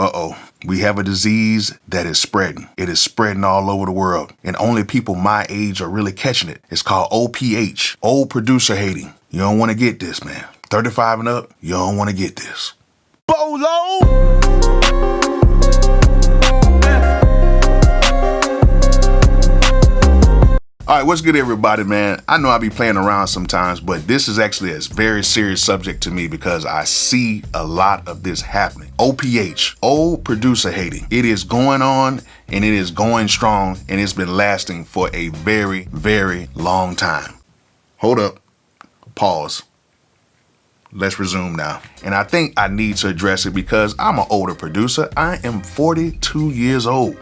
Uh-oh. We have a disease that is spreading. It is spreading all over the world. And only people my age are really catching it. It's called OPH, old producer hating. You don't want to get this, man. 35 and up, you don't want to get this. Bolo! All right, what's good, everybody, man? I know I be playing around sometimes, but this is actually a very serious subject to me because I see a lot of this happening. OPH, old producer hating. It is going on and it is going strong, and it's been lasting for a very, very long time. Hold up. Pause. Let's resume now. And I think I need to address it because I'm an older producer. I am 42 years old.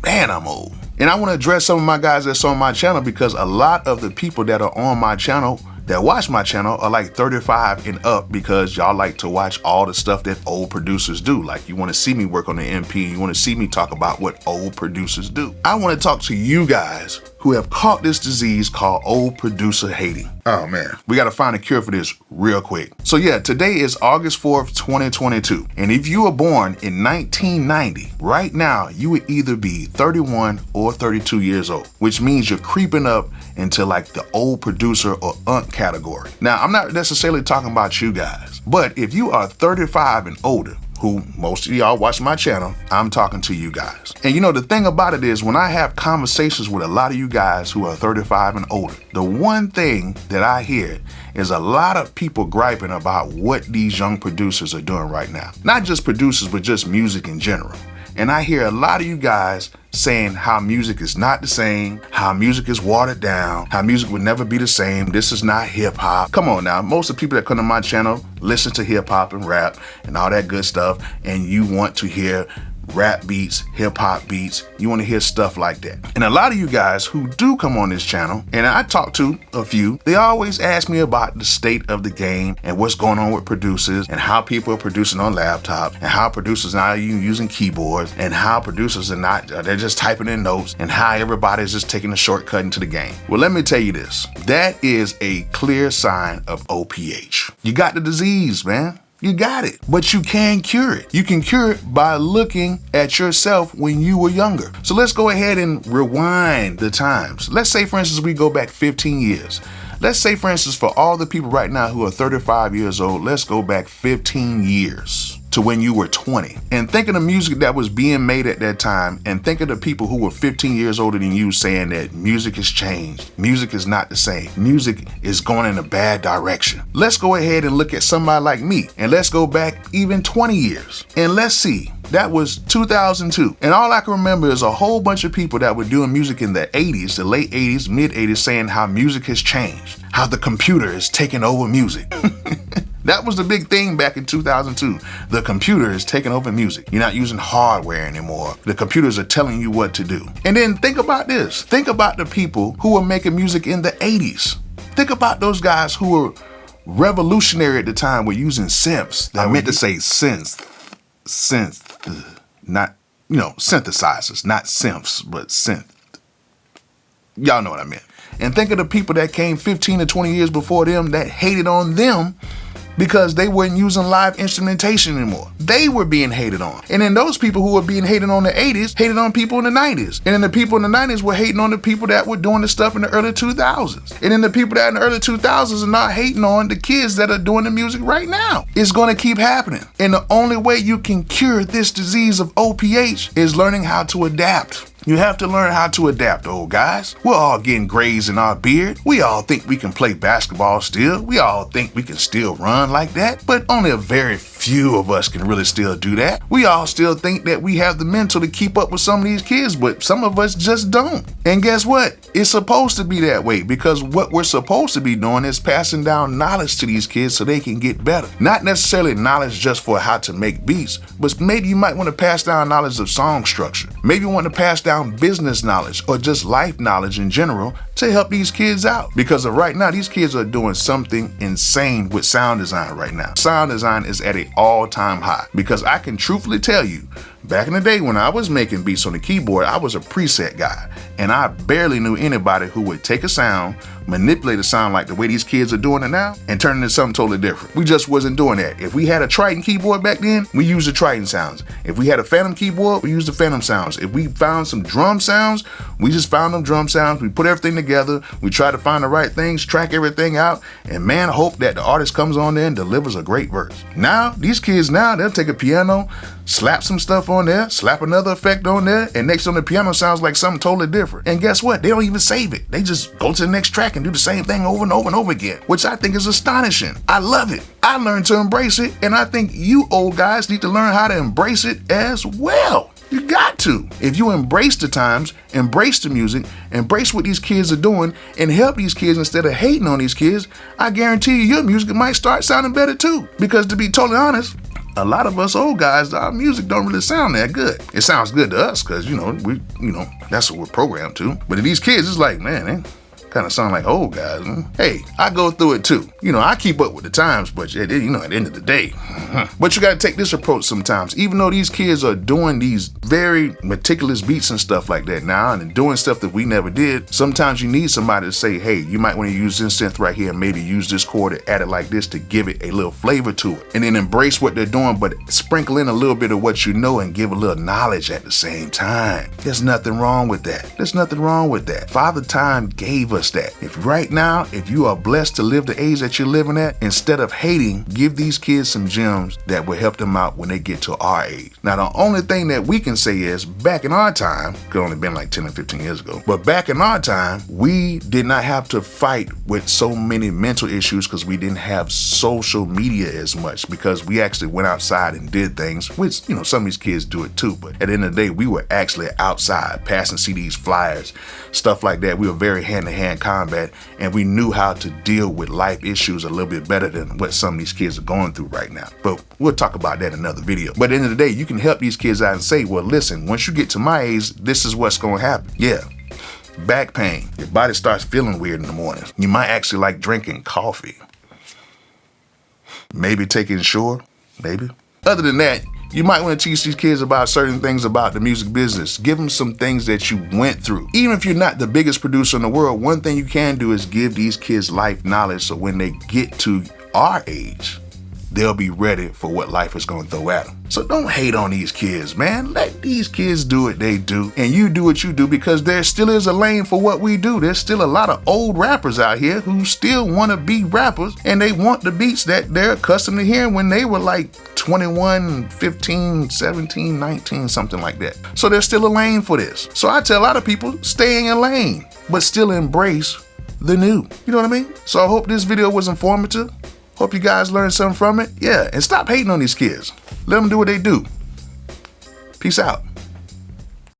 Man, I'm old. And I want to address some of my guys that's on my channel because a lot of the people that are on my channel, that watch my channel, are like 35 and up because y'all like to watch all the stuff that old producers do. Like, you want to see me work on the MP, you want to see me talk about what old producers do. I want to talk to you guys who have caught this disease called old producer hating. Oh man, we got to find a cure for this real quick. So yeah, today is August 4th, 2022. And if you were born in 1990, right now, you would either be 31 or 32 years old, which means you're creeping up into like the old producer or unk category. Now, I'm not necessarily talking about you guys, but if you are 35 and older, who most of y'all watch my channel, I'm talking to you guys. And you know, the thing about it is when I have conversations with a lot of you guys who are 35 and older, the one thing that I hear is a lot of people griping about what these young producers are doing right now. Not just producers, but just music in general. And I hear a lot of you guys saying how music is not the same, how music is watered down, how music would never be the same. This is not hip hop. Come on now. Most of the people that come to my channel listen to hip hop and rap and all that good stuff. And you want to hear rap beats, hip hop beats. You want to hear stuff like that. And a lot of you guys who do come on this channel, and I talk to a few, they always ask me about the state of the game and what's going on with producers and how people are producing on laptops and how producers are not even using keyboards and how producers are not, they're just typing in notes and how everybody's just taking a shortcut into the game. Well, let me tell you this. That is a clear sign of OPH. You got the disease, man. You got it, but you can cure it. You can cure it by looking at yourself when you were younger. So let's go ahead and rewind the times. Let's say, for instance, we go back 15 years. Let's say, for instance, for all the people right now who are 35 years old, let's go back 15 years to when you were 20. And think of the music that was being made at that time, and think of the people who were 15 years older than you saying that music has changed. Music is not the same. Music is going in a bad direction. Let's go ahead and look at somebody like me, and let's go back even 20 years. And let's see, that was 2002. And all I can remember is a whole bunch of people that were doing music in the 80s, the late 80s, mid 80s, saying how music has changed, how the computer is taking over music. That was the big thing back in 2002. The computer is taking over music. You're not using hardware anymore. The computers are telling you what to do. And then think about this. Think about the people who were making music in the 80s. Think about those guys who were revolutionary at the time, were using synths. I meant to say synth, not, synthesizers, not synths, but synth. Y'all know what I meant. And think of the people that came 15 to 20 years before them that hated on them because they weren't using live instrumentation anymore. They were being hated on. And then those people who were being hated on the 80s hated on people in the 90s. And then the people in the 90s were hating on the people that were doing the stuff in the early 2000s. And then the people that in the early 2000s are not hating on the kids that are doing the music right now. It's going to keep happening. And the only way you can cure this disease of OPH is learning how to adapt. You have to learn how to adapt, old guys. We're all getting grays in our beard. We all think we can play basketball still. We all think we can still run like that, but only a very few of us can really still do that. We all still think that we have the mental to keep up with some of these kids, but some of us just don't. And guess what? It's supposed to be that way because what we're supposed to be doing is passing down knowledge to these kids so they can get better. Not necessarily knowledge just for how to make beats, but maybe you might want to pass down knowledge of song structure. Maybe you want to pass down business knowledge or just life knowledge in general to help these kids out. Because of right now, these kids are doing something insane with sound design right now. Sound design is at an all-time high because I can truthfully tell you, back in the day when I was making beats on the keyboard, I was a preset guy and I barely knew anybody who would take a sound, manipulate a sound like the way these kids are doing it now and turn it into something totally different. We just wasn't doing that. If we had a Triton keyboard back then, we used the Triton sounds. If we had a phantom keyboard, we used the phantom sounds. If we found some drum sounds, we just found them drum sounds. We put everything together. We try to find the right things, track everything out, and man, hope that the artist comes on there and delivers a great verse. Now, these kids now, they'll take a piano, slap some stuff on there, slap another effect on there, and next on the piano sounds like something totally different. And guess what? They don't even save it. They just go to the next track and do the same thing over and over and over again, which I think is astonishing. I love it. I learned to embrace it, and I think you old guys need to learn how to embrace it as well. You got to. If you embrace the times, embrace the music, embrace what these kids are doing, and help these kids instead of hating on these kids, I guarantee you your music might start sounding better too. Because to be totally honest, a lot of us old guys, our music don't really sound that good. It sounds good to us because, that's what we're programmed to. But to these kids, it's like, man, they kind of sound like old guys. Hey, I go through it too. I keep up with the times, but at the end of the day. But you got to take this approach sometimes. Even though these kids are doing these very meticulous beats and stuff like that now and doing stuff that we never did, sometimes you need somebody to say, hey, you might want to use this synth right here and maybe use this chord and add it like this to give it a little flavor to it. And then embrace what they're doing, but sprinkle in a little bit of what you know and give a little knowledge at the same time. There's nothing wrong with that. There's nothing wrong with that. Father Time gave us that. If right now, if you are blessed to live the age that you're living at, instead of hating, give these kids some gems that will help them out when they get to our age. Now, the only thing that we can say is back in our time, it could only been like 10 or 15 years ago, but back in our time, we did not have to fight with so many mental issues because we didn't have social media as much, because we actually went outside and did things, which, some of these kids do it too, but at the end of the day, we were actually outside passing CDs, flyers, stuff like that. We were very hand-to-hand combat, and we knew how to deal with life issues a little bit better than what some of these kids are going through right now. But we'll talk about that in another video. But at the end of the day, you can help these kids out and say, well, listen, once you get to my age, this is what's going to happen. Yeah. Back pain. Your body starts feeling weird in the mornings. You might actually like drinking coffee. Maybe taking Shore. Maybe. Other than that, you might want to teach these kids about certain things about the music business. Give them some things that you went through. Even if you're not the biggest producer in the world, one thing you can do is give these kids life knowledge so when they get to our age, they'll be ready for what life is going to throw at them. So don't hate on these kids, man. Let these kids do what they do, and you do what you do, because there still is a lane for what we do. There's still a lot of old rappers out here who still want to be rappers, and they want the beats that they're accustomed to hearing when they were like 21, 15, 17, 19, something like that. So there's still a lane for this. So I tell a lot of people, stay in your lane, but still embrace the new. You know what I mean? So I hope this video was informative. Hope you guys learned something from it. Yeah, and stop hating on these kids. Let them do what they do. Peace out.